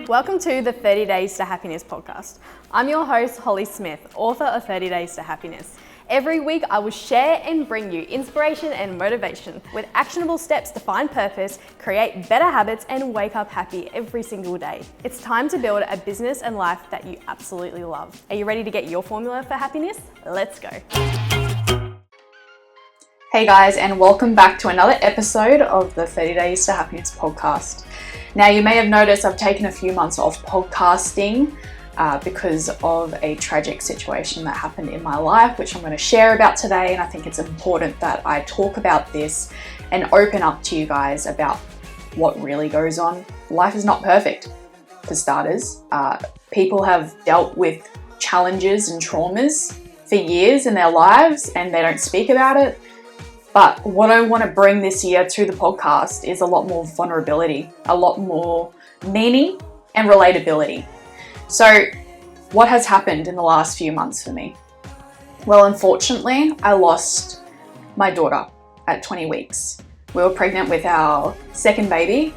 Welcome to the 30 Days to Happiness podcast. I'm your host, Holly Smith, author of 30 Days to Happiness. Every week, I will share and bring you inspiration and motivation with actionable steps to find purpose, create better habits, and wake up happy every single day. It's time to build a business and life that you absolutely love. Are you ready to get your formula for happiness? Let's go. Hey guys, and welcome back to another episode of the 30 Days to Happiness podcast. Now, you may have noticed I've taken a few months off podcasting because of a tragic situation that happened in my life, which I'm going to share about today. And I think it's important that I talk about this and open up to you guys about what really goes on. Life is not perfect, for starters. People have dealt with challenges and traumas for years in their lives and they don't speak about it. But what I want to bring this year to the podcast is a lot more vulnerability, a lot more meaning and relatability. So what has happened in the last few months for me? Well, unfortunately, I lost my daughter at 20 weeks. We were pregnant with our second baby,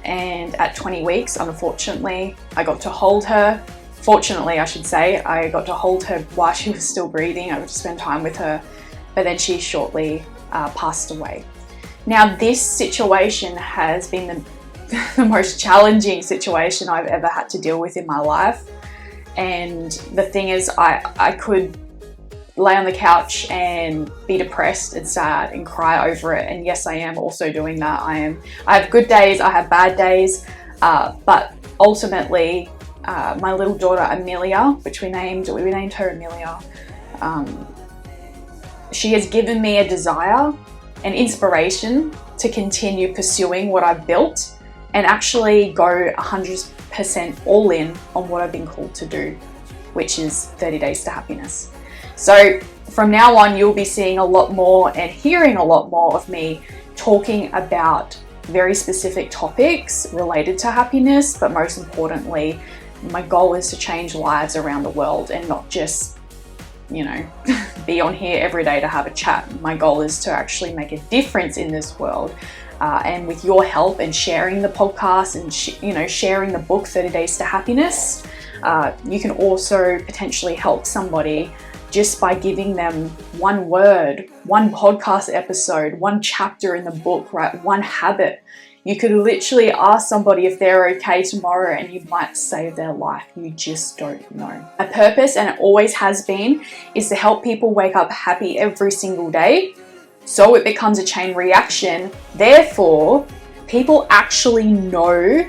and at 20 weeks, unfortunately, I got to hold her. Fortunately, I should say, I got to hold her while she was still breathing. I got to spend time with her, but then she shortly passed away. Now, this situation has been the most challenging situation I've ever had to deal with in my life. And the thing is, I could lay on the couch and be depressed and sad and cry over it. And yes, I am also doing that. I have good days, I have bad days, but ultimately, my little daughter Amelia, which we named her Amelia, she has given me a desire and inspiration to continue pursuing what I've built and actually go 100% all in on what I've been called to do, which is 30 Days to Happiness. So from now on, you'll be seeing a lot more and hearing a lot more of me talking about very specific topics related to happiness, but most importantly, my goal is to change lives around the world and not just be on here every day to have a chat. My goal is to actually make a difference in this world. And with your help and sharing the podcast and sharing the book 30 Days to Happiness, you can also potentially help somebody just by giving them one word, one podcast episode, one chapter in the book, right? One habit. You could literally ask somebody if they're okay tomorrow and you might save their life. You just don't know. My purpose, and it always has been, is to help people wake up happy every single day so it becomes a chain reaction. Therefore, people actually know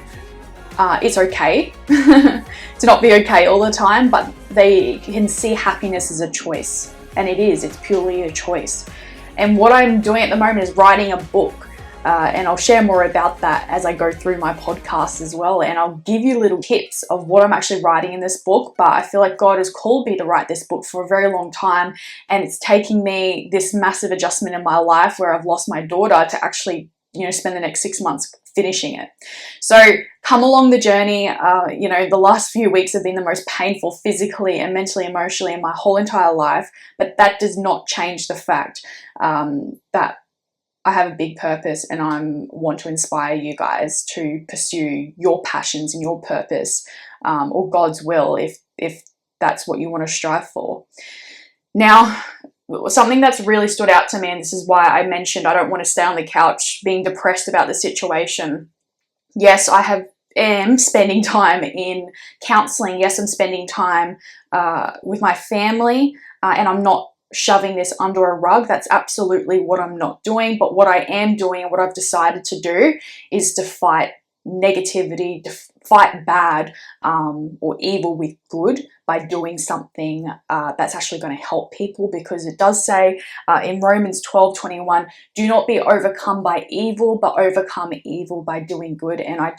it's okay to not be okay all the time, but they can see happiness as a choice. And it is, it's purely a choice. And what I'm doing at the moment is writing a book. And I'll share more about that as I go through my podcast as well. And I'll give you little tips of what I'm actually writing in this book. But I feel like God has called me to write this book for a very long time. And it's taking me this massive adjustment in my life where I've lost my daughter to actually, spend the next 6 months finishing it. So come along the journey. The last few weeks have been the most painful physically and mentally, emotionally in my whole entire life. But that does not change the fact that I have a big purpose and I want to inspire you guys to pursue your passions and your purpose, or God's will if that's what you want to strive for. Now, something that's really stood out to me, and this is why I mentioned I don't want to stay on the couch being depressed about the situation. Yes, I am spending time in counseling. Yes, I'm spending time with my family, and I'm not shoving this under a rug. That's absolutely what I'm not doing. But what I am doing and what I've decided to do is to fight negativity, to fight bad or evil with good by doing something that's actually going to help people, because it does say in Romans 12:21, do not be overcome by evil, but overcome evil by doing good. And I've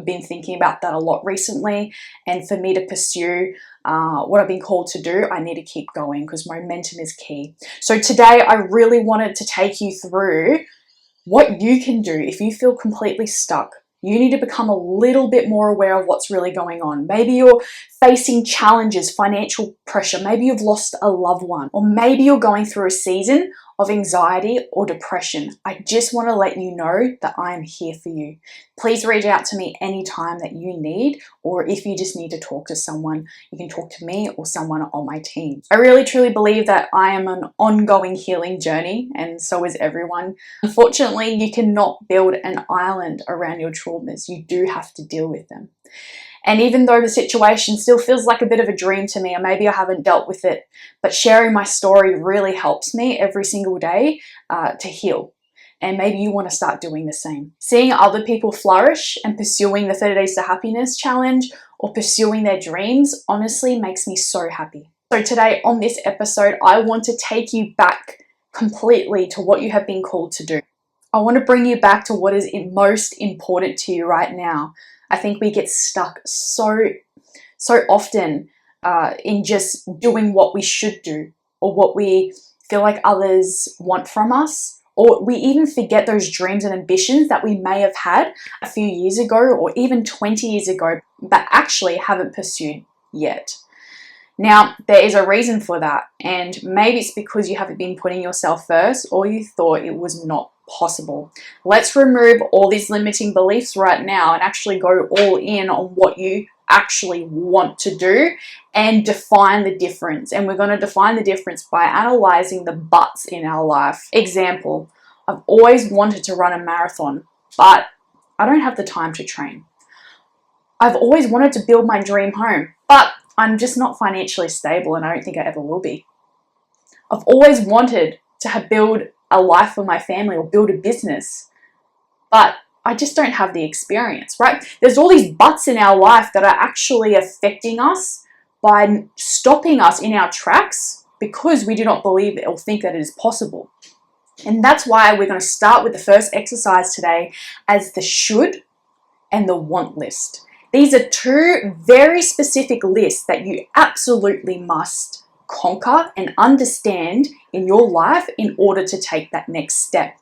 been thinking about that a lot recently. And for me to pursue what I've been called to do, I need to keep going because momentum is key. So today I really wanted to take you through what you can do if you feel completely stuck. You need to become a little bit more aware of what's really going on. Maybe you're facing challenges, financial pressure, maybe you've lost a loved one, or maybe you're going through a season of anxiety or depression, I just want to let you know that I am here for you. Please reach out to me anytime that you need, or if you just need to talk to someone, you can talk to me or someone on my team. I really truly believe that I am an ongoing healing journey, and so is everyone. Unfortunately, you cannot build an island around your traumas. You do have to deal with them. And even though the situation still feels like a bit of a dream to me, or maybe I haven't dealt with it, but sharing my story really helps me every single day to heal. And maybe you want to start doing the same. Seeing other people flourish and pursuing the 30 Days to Happiness challenge or pursuing their dreams honestly makes me so happy. So today on this episode, I want to take you back completely to what you have been called to do. I want to bring you back to what is most important to you right now. I think we get stuck so often in just doing what we should do or what we feel like others want from us, or we even forget those dreams and ambitions that we may have had a few years ago or even 20 years ago but actually haven't pursued yet. Now, there is a reason for that, and maybe it's because you haven't been putting yourself first or you thought it was not possible. Let's remove all these limiting beliefs right now and actually go all in on what you actually want to do and define the difference. And we're going to define the difference by analyzing the buts in our life. Example, I've always wanted to run a marathon, but I don't have the time to train. I've always wanted to build my dream home, but I'm just not financially stable and I don't think I ever will be. I've always wanted to build a life for my family or build a business, but I just don't have the experience, right? There's all these buts in our life that are actually affecting us by stopping us in our tracks because we do not believe or think that it is possible. And that's why we're going to start with the first exercise today as the should and the want list. These are two very specific lists that you absolutely must conquer and understand in your life in order to take that next step.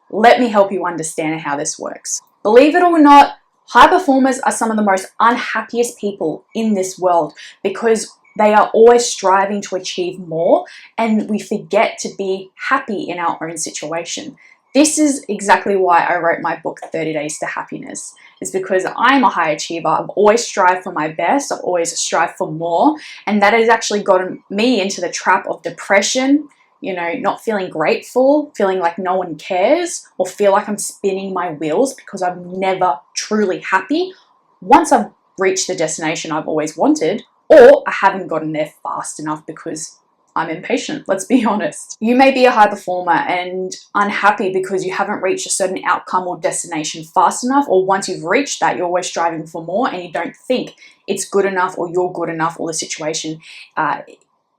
Let me help you understand how this works. Believe it or not, high performers are some of the most unhappiest people in this world because they are always striving to achieve more and we forget to be happy in our own situation. This is exactly why I wrote my book, 30 Days to Happiness. It's because I'm a high achiever. I've always strived for my best. I've always strived for more. And that has actually gotten me into the trap of depression, not feeling grateful, feeling like no one cares, or feel like I'm spinning my wheels because I'm never truly happy once I've reached the destination I've always wanted, or I haven't gotten there fast enough because I'm impatient, let's be honest. You may be a high performer and unhappy because you haven't reached a certain outcome or destination fast enough, or once you've reached that, you're always striving for more and you don't think it's good enough or you're good enough or the situation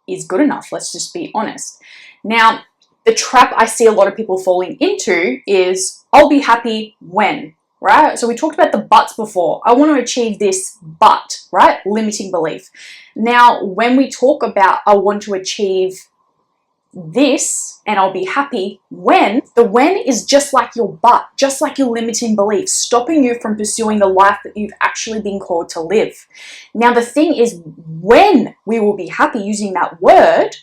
is good enough. Let's just be honest. Now, the trap I see a lot of people falling into is, I'll be happy when, right? So we talked about the buts before. I want to achieve this but, right? Limiting belief. Now, when we talk about I want to achieve this and I'll be happy when, the when is just like your but, just like your limiting belief, stopping you from pursuing the life that you've actually been called to live. Now, the thing is, when we will be happy using that word,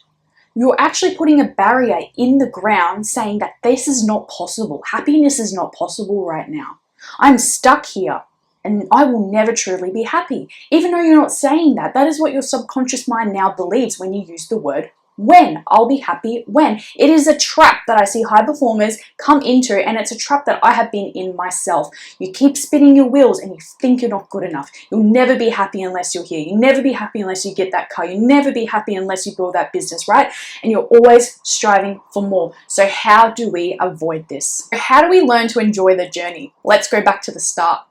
you're actually putting a barrier in the ground saying that this is not possible. Happiness is not possible right now. I'm stuck here and I will never truly be happy. Even though you're not saying that, that is what your subconscious mind now believes when you use the word when. I'll be happy when. It is a trap that I see high performers come into, and it's a trap that I have been in myself. You keep spinning your wheels and you think you're not good enough. You'll never be happy unless you're here. You'll never be happy unless you get that car. You'll never be happy unless you build that business, right? And you're always striving for more. So how do we avoid this? How do we learn to enjoy the journey? Let's go back to the start.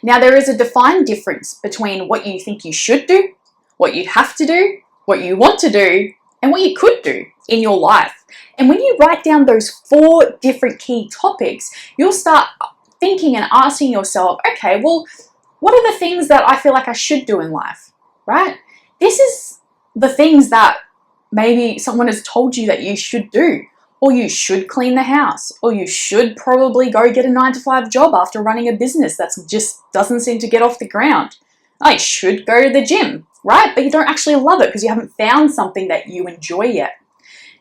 Now, there is a defined difference between what you think you should do, what you have to do, what you want to do, and what you could do in your life. And when you write down those 4 different key topics, you'll start thinking and asking yourself, okay, well, what are the things that I feel like I should do in life, right? This is the things that maybe someone has told you that you should do, or you should clean the house, or you should probably go get a 9-to-5 job after running a business that just doesn't seem to get off the ground. I should go to the gym, right? But you don't actually love it because you haven't found something that you enjoy yet.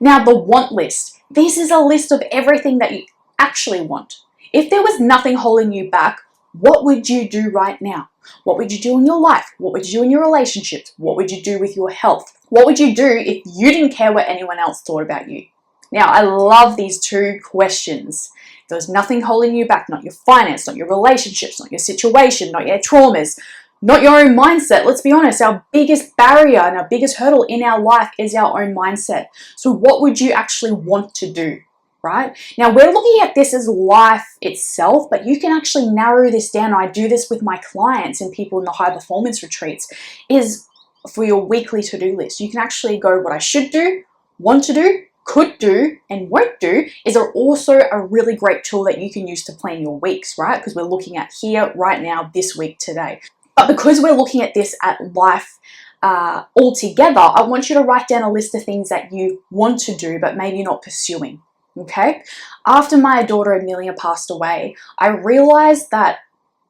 Now, the want list. This is a list of everything that you actually want. If there was nothing holding you back, what would you do right now? What would you do in your life? What would you do in your relationships? What would you do with your health? What would you do if you didn't care what anyone else thought about you? Now, I love these two questions. There's nothing holding you back, not your finance, not your relationships, not your situation, not your traumas, not your own mindset. Let's be honest, our biggest barrier and our biggest hurdle in our life is our own mindset. So what would you actually want to do, right? Now, we're looking at this as life itself, but you can actually narrow this down. I do this with my clients and people in the high performance retreats, is for your weekly to-do list. You can actually go what I should do, want to do, could do, and won't do is also a really great tool that you can use to plan your weeks, right? Because we're looking at here, right now, this week, today. But because we're looking at this at life altogether, I want you to write down a list of things that you want to do, but maybe not pursuing, okay? After my daughter Amelia passed away, I realized that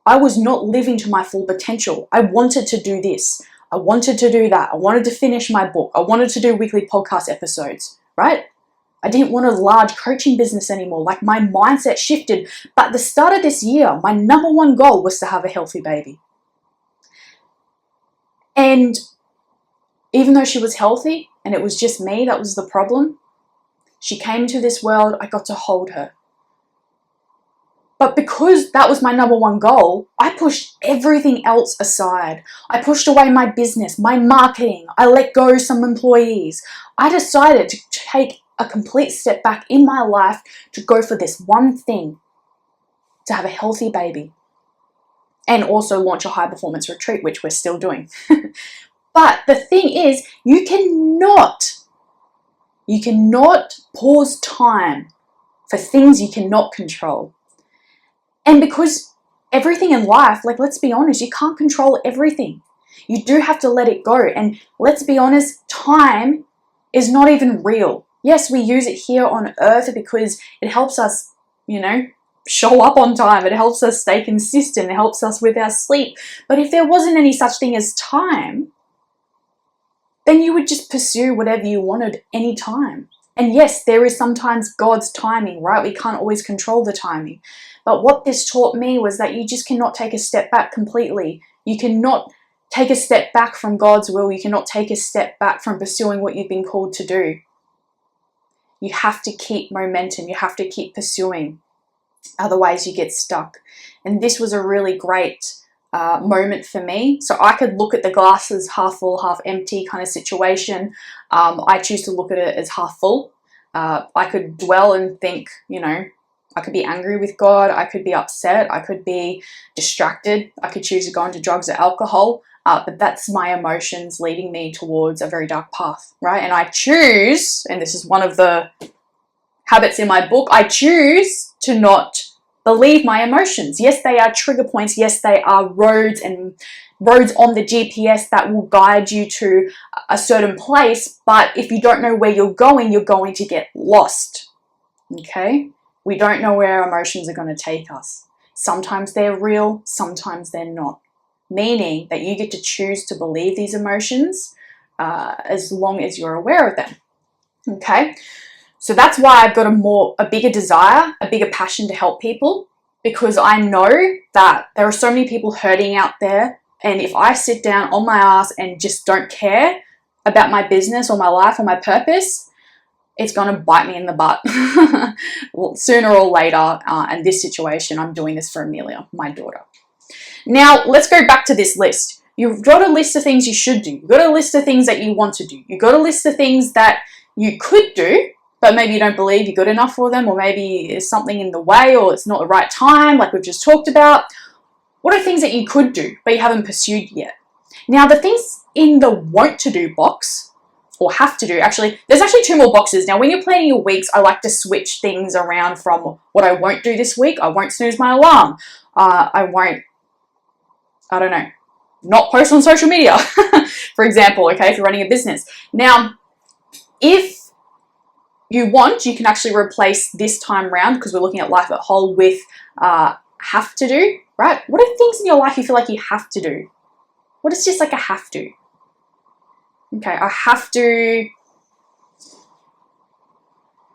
I was not living to my full potential. I wanted to do this. I wanted to do that. I wanted to finish my book. I wanted to do weekly podcast episodes, right? I didn't want a large coaching business anymore. Like, my mindset shifted. But at the start of this year, my number one goal was to have a healthy baby. And even though she was healthy and it was just me that was the problem, she came into this world, I got to hold her. But because that was my number one goal, I pushed everything else aside. I pushed away my business, my marketing. I let go of some employees. I decided to take a complete step back in my life to go for this one thing, to have a healthy baby. And also launch a high performance retreat, which we're still doing. But the thing is, you cannot pause time for things you cannot control. And because everything in life, like, let's be honest, you can't control everything. You do have to let it go. And let's be honest, time is not even real. Yes, we use it here on earth because it helps us, show up on time. It helps us stay consistent. It helps us with our sleep. But if there wasn't any such thing as time, then you would just pursue whatever you wanted anytime. And yes, there is sometimes God's timing, right? We can't always control the timing. But what this taught me was that you just cannot take a step back completely. You cannot take a step back from God's will. You cannot take a step back from pursuing what you've been called to do. You have to keep momentum. You have to keep pursuing. Otherwise, you get stuck. And this was a really great moment for me. So I could look at the glasses half full, half empty kind of situation. I choose to look at it as half full. I could dwell and think, I could be angry with God. I could be upset. I could be distracted. I could choose to go into drugs or alcohol. But that's my emotions leading me towards a very dark path, right? And I choose, and this is one of the habits in my book, I choose to not believe my emotions. Yes, they are trigger points. Yes, they are roads on the GPS that will guide you to a certain place. But if you don't know where you're going to get lost, okay? We don't know where our emotions are going to take us. Sometimes they're real, sometimes they're not. Meaning that you get to choose to believe these emotions as long as you're aware of them, okay? So that's why I've got a bigger desire, a bigger passion to help people, because I know that there are so many people hurting out there. And if I sit down on my ass and just don't care about my business or my life or my purpose, it's going to bite me in the butt sooner or later. In this situation, I'm doing this for Amelia, my daughter. Now, let's go back to this list. You've got a list of things you should do. You've got a list of things that you want to do. You've got a list of things that you could do, but maybe you don't believe you're good enough for them, or maybe there's something in the way, or it's not the right time, like we've just talked about. What are things that you could do, but you haven't pursued yet? Now, the things in the want to do box, or have to do, there's actually two more boxes. Now, when you're planning your weeks, I like to switch things around from what I won't do this week. I won't snooze my alarm. Not post on social media, for example, okay, if you're running a business. Now, if you want, you can actually replace this time round, because we're looking at life at whole, with have to do, right? What are things in your life you feel like you have to do? What is just like a have to? Okay, I have to,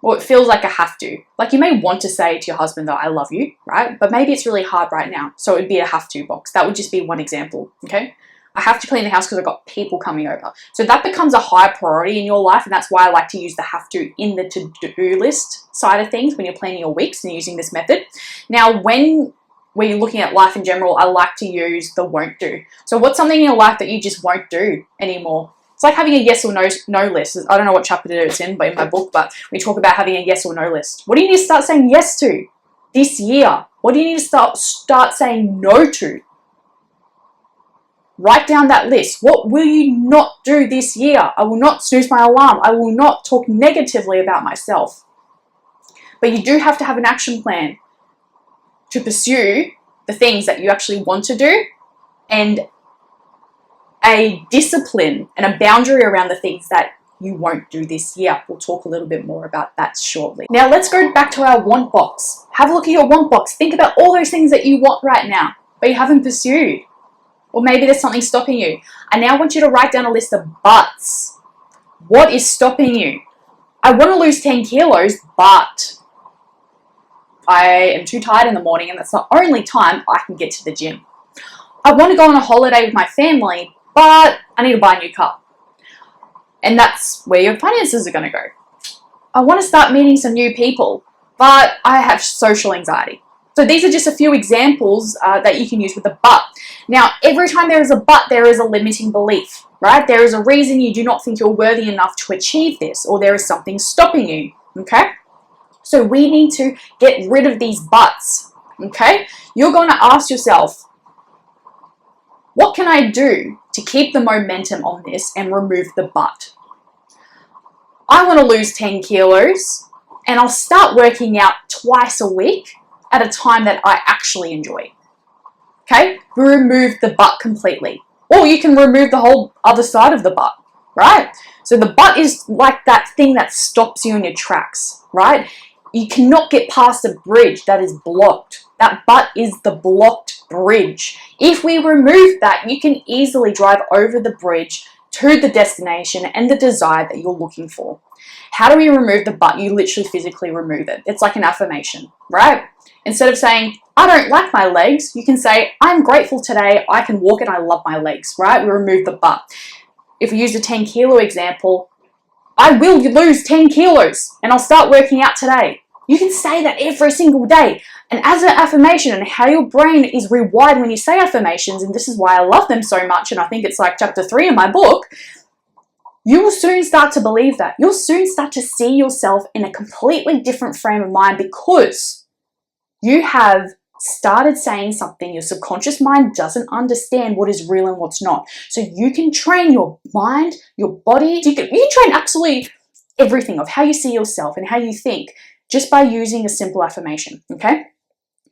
well, it feels like a have to. Like you may want to say to your husband that I love you, right? But maybe it's really hard right now. So it would be a have to box. That would just be one example, okay? I have to clean the house because I've got people coming over. So that becomes a high priority in your life. And that's why I like to use the have to in the to-do list side of things when you're planning your weeks and using this method. Now, when you're looking at life in general, I like to use the won't do. So what's something in your life that you just won't do anymore? It's like having a yes or no list. I don't know what chapter it's in, but in my book, but we talk about having a yes or no list. What do you need to start saying yes to this year? What do you need to start saying no to? Write down that list. What will you not do this year? I will not snooze my alarm. I will not talk negatively about myself. But you do have to have an action plan to pursue the things that you actually want to do, and a discipline and a boundary around the things that you won't do this year. We'll talk a little bit more about that shortly. Now let's go back to our want box. Have a look at your want box. Think about all those things that you want right now, but you haven't pursued. Or maybe there's something stopping you. I now want you to write down a list of buts. What is stopping you? I want to lose 10 kilos, but I am too tired in the morning and that's the only time I can get to the gym. I want to go on a holiday with my family, but I need to buy a new car. And that's where your finances are going to go. I want to start meeting some new people, but I have social anxiety. So these are just a few examples that you can use with a but. Now, every time there is a but, there is a limiting belief, right? There is a reason you do not think you're worthy enough to achieve this, or there is something stopping you, okay? So we need to get rid of these buts, okay? You're going to ask yourself, what can I do to keep the momentum on this and remove the but? I want to lose 10 kilos, and I'll start working out twice a week at a time that I actually enjoy. Okay? We remove the but completely. Or you can remove the whole other side of the but, right? So the but is like that thing that stops you in your tracks, right? You cannot get past a bridge that is blocked. That but is the blocked bridge. If we remove that, you can easily drive over the bridge to the destination and the desire that you're looking for. How do we remove the but? You literally physically remove it. It's like an affirmation, right? Instead of saying, I don't like my legs, you can say, I'm grateful today, I can walk and I love my legs, right? We remove the but. If we use the 10 kilo example, I will lose 10 kilos and I'll start working out today. You can say that every single day. And as an affirmation, and how your brain is rewired when you say affirmations, and this is why I love them so much, and I think it's like chapter 3 in my book, you will soon start to believe that. You'll soon start to see yourself in a completely different frame of mind because you have started saying something your subconscious mind doesn't understand what is real and what's not. So you can train your mind, your body, you can train absolutely everything of how you see yourself and how you think just by using a simple affirmation, okay?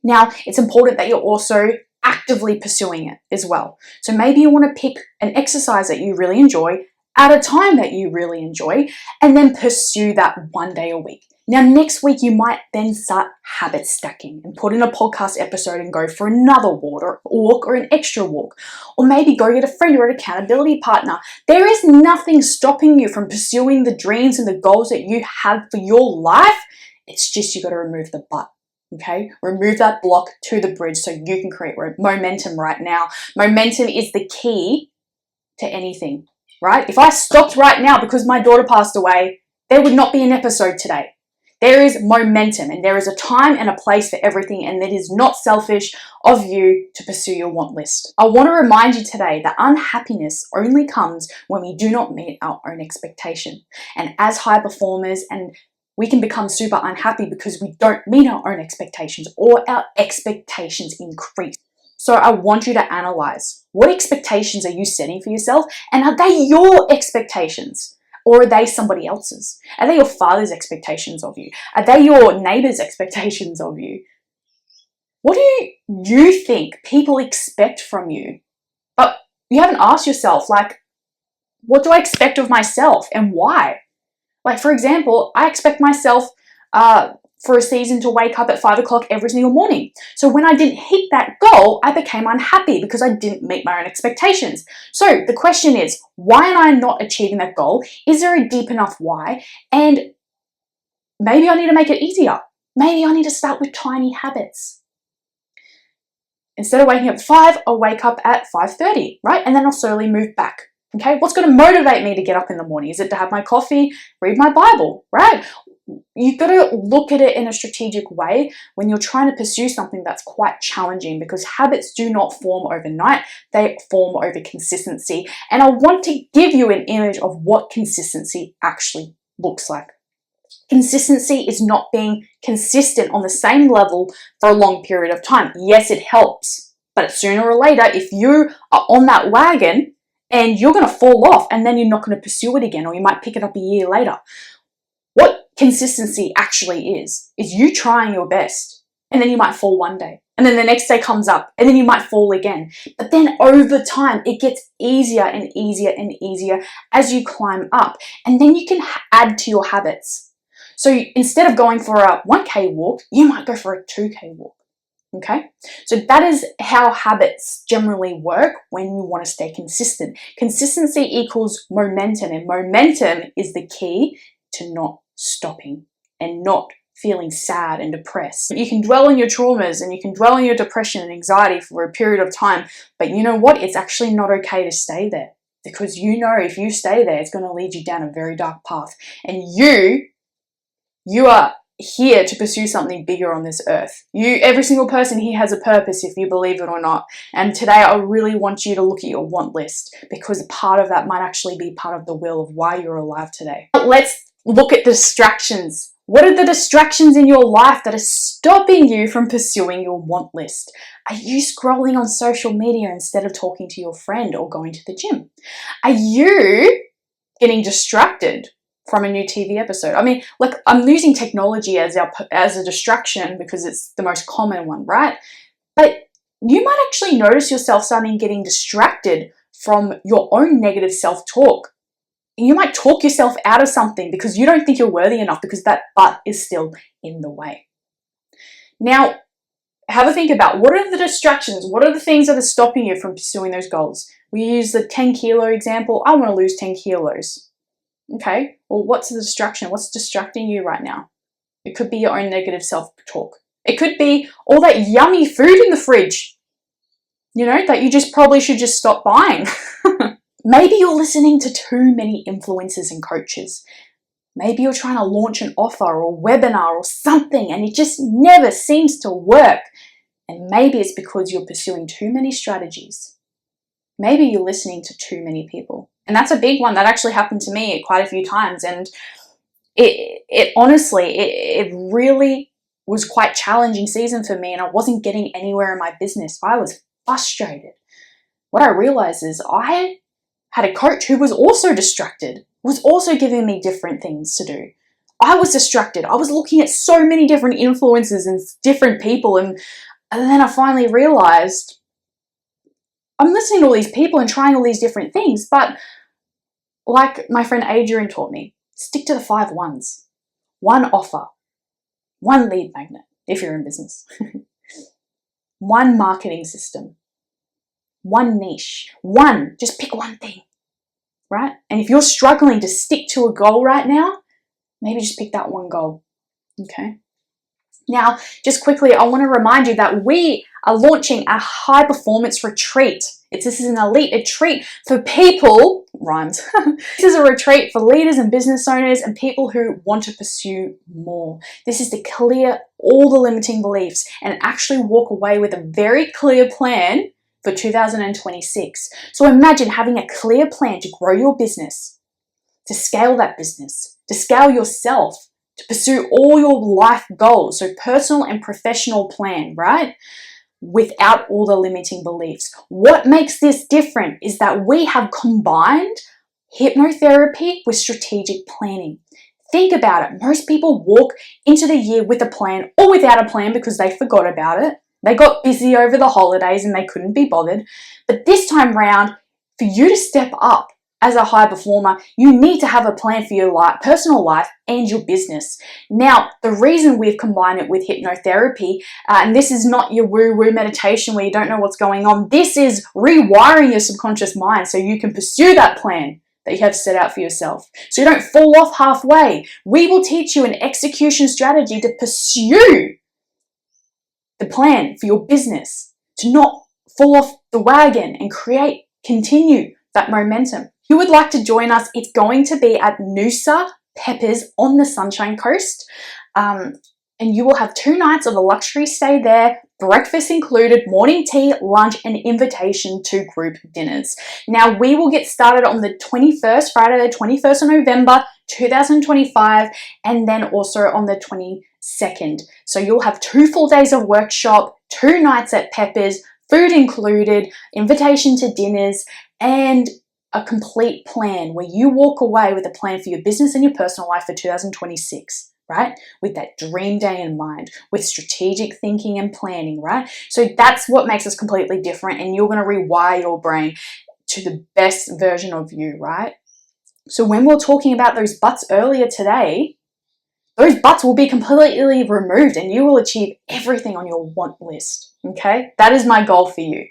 Now, it's important that you're also actively pursuing it as well. So maybe you want to pick an exercise that you really enjoy at a time that you really enjoy, and then pursue that one day a week. Now, next week, you might then start habit stacking and put in a podcast episode and go for another walk or an extra walk, or maybe go get a friend or an accountability partner. There is nothing stopping you from pursuing the dreams and the goals that you have for your life. It's just you got to remove the but. Okay, remove that block to the bridge so you can create momentum right now. Momentum is the key to anything, right? If I stopped right now because my daughter passed away, there would not be an episode today. There is momentum, and there is a time and a place for everything, and it is not selfish of you to pursue your want list. I want to remind you today that unhappiness only comes when we do not meet our own expectation. And as high performers, and we can become super unhappy because we don't meet our own expectations or our expectations increase. So I want you to analyze, what expectations are you setting for yourself, and are they your expectations? Or are they somebody else's? Are they your father's expectations of you? Are they your neighbor's expectations of you? What do you think people expect from you? But you haven't asked yourself, like, what do I expect of myself and why? Like, for example, I expect myself for a season to wake up at 5 o'clock every single morning. So when I didn't hit that goal, I became unhappy because I didn't meet my own expectations. So the question is, why am I not achieving that goal? Is there a deep enough why? And maybe I need to make it easier. Maybe I need to start with tiny habits. Instead of waking up at 5, I'll wake up at 5:30, right? And then I'll slowly move back. Okay, what's going to motivate me to get up in the morning? Is it to have my coffee, read my Bible, right? You've got to look at it in a strategic way when you're trying to pursue something that's quite challenging, because habits do not form overnight, they form over consistency. And I want to give you an image of what consistency actually looks like. Consistency is not being consistent on the same level for a long period of time. Yes, it helps, but sooner or later, if you are on that wagon and you're going to fall off and then you're not going to pursue it again, or you might pick it up a year later. What consistency actually is you trying your best, and then you might fall one day, and then the next day comes up, and then you might fall again. But then over time, it gets easier and easier and easier as you climb up, and then you can add to your habits. So instead of going for a 1K walk, you might go for a 2K walk. Okay, so that is how habits generally work when you want to stay consistent. Consistency equals momentum, and momentum is the key to not stopping and not feeling sad and depressed. You can dwell on your traumas and you can dwell on your depression and anxiety for a period of time, but you know what? It's actually not okay to stay there, because you know if you stay there, it's going to lead you down a very dark path. And you are here to pursue something bigger on this earth. Every single person here has a purpose, if you believe it or not. And today I really want you to look at your want list, because part of that might actually be part of the will of why you're alive today. Let's look at distractions. What are the distractions in your life that are stopping you from pursuing your want list? Are you scrolling on social media instead of talking to your friend or going to the gym? Are you getting distracted from a new TV episode? I mean, like, I'm using technology as a distraction because it's the most common one, right? But you might actually notice yourself starting getting distracted from your own negative self-talk. You might talk yourself out of something because you don't think you're worthy enough, because that but is still in the way. Now, have a think about what are the distractions? What are the things that are stopping you from pursuing those goals? We use the 10 kilo example. I want to lose 10 kilos. Okay, well, what's the distraction? What's distracting you right now? It could be your own negative self-talk. It could be all that yummy food in the fridge, you know, that you just probably should just stop buying. Maybe you're listening to too many influencers and coaches. Maybe you're trying to launch an offer or a webinar or something and it just never seems to work. And maybe it's because you're pursuing too many strategies. Maybe you're listening to too many people. And that's a big one that actually happened to me quite a few times. And it honestly, it really was quite challenging season for me, and I wasn't getting anywhere in my business. I was frustrated. What I realized is I had a coach who was also distracted, was also giving me different things to do. I was distracted. I was looking at so many different influences and different people. And then I finally realized I'm listening to all these people and trying all these different things, but like my friend Adrian taught me, stick to the 5 ones. One offer, one lead magnet, if you're in business, one marketing system, one niche, just pick one thing, right? And if you're struggling to stick to a goal right now, maybe just pick that one goal, okay? Now, just quickly, I want to remind you that we are launching a high performance retreat. This is an elite retreat for people, rhymes. This is a retreat for leaders and business owners and people who want to pursue more. This is to clear all the limiting beliefs and actually walk away with a very clear plan for 2026. So imagine having a clear plan to grow your business, to scale that business, to scale yourself, to pursue all your life goals. So personal and professional plan, right? Without all the limiting beliefs. What makes this different is that we have combined hypnotherapy with strategic planning. Think about it. Most people walk into the year with a plan or without a plan because they forgot about it. They got busy over the holidays and they couldn't be bothered. But this time round, for you to step up as a high performer, you need to have a plan for your life, personal life and your business. Now, the reason we've combined it with hypnotherapy, and this is not your woo-woo meditation where you don't know what's going on. This is rewiring your subconscious mind so you can pursue that plan that you have set out for yourself. So you don't fall off halfway. We will teach you an execution strategy to pursue the plan for your business, to not fall off the wagon and continue that momentum. If you would like to join us, it's going to be at Noosa Peppers on the Sunshine Coast. And you will have 2 nights of a luxury stay there, breakfast included, morning tea, lunch, and invitation to group dinners. Now, we will get started on the 21st, Friday the 21st of November, 2025, and then also on the 22nd. So you'll have 2 full days of workshop, 2 nights at Peppers, food included, invitation to dinners, and a complete plan where you walk away with a plan for your business and your personal life for 2026, right? With that dream day in mind, with strategic thinking and planning, right? So that's what makes us completely different, and you're going to rewire your brain to the best version of you, right? So when we're talking about those BUTS earlier today, those BUTS will be completely removed and you will achieve everything on your want list, okay? That is my goal for you.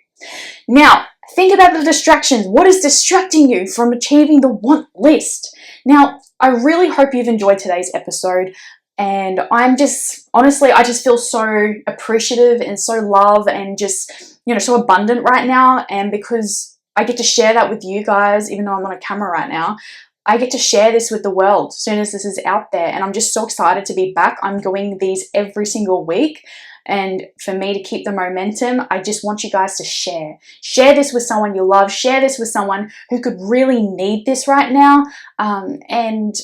Now, think about the distractions. What is distracting you from achieving the want list? Now, I really hope you've enjoyed today's episode, and I'm just, honestly, I just feel so appreciative and so loved and just, so abundant right now. And because I get to share that with you guys, even though I'm on a camera right now, I get to share this with the world as soon as this is out there. And I'm just so excited to be back. I'm doing these every single week. And for me to keep the momentum, I just want you guys to share. Share this with someone you love. Share this with someone who could really need this right now. And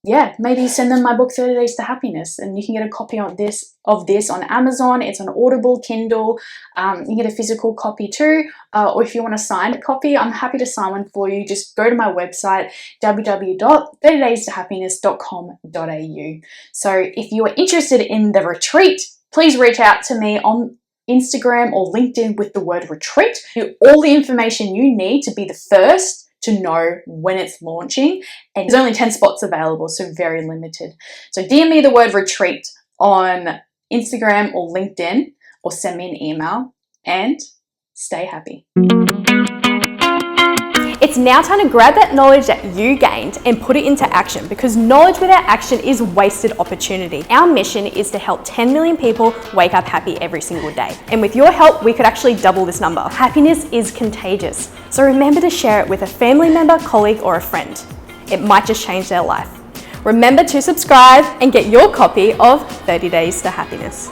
yeah, maybe send them my book, 30 Days to Happiness. And you can get a copy of this on Amazon. It's on Audible, Kindle. You can get a physical copy too. Or if you want a signed copy, I'm happy to sign one for you. Just go to my website, www.30daystohappiness.com.au. So if you are interested in the retreat, please reach out to me on Instagram or LinkedIn with the word retreat. All the information you need to be the first to know when it's launching. And there's only 10 spots available, so very limited. So DM me the word retreat on Instagram or LinkedIn, or send me an email, and stay happy. It's now time to grab that knowledge that you gained and put it into action, because knowledge without action is wasted opportunity. Our mission is to help 10 million people wake up happy every single day. And with your help, we could actually double this number. Happiness is contagious. So remember to share it with a family member, colleague, or a friend. It might just change their life. Remember to subscribe and get your copy of 30 Days to Happiness.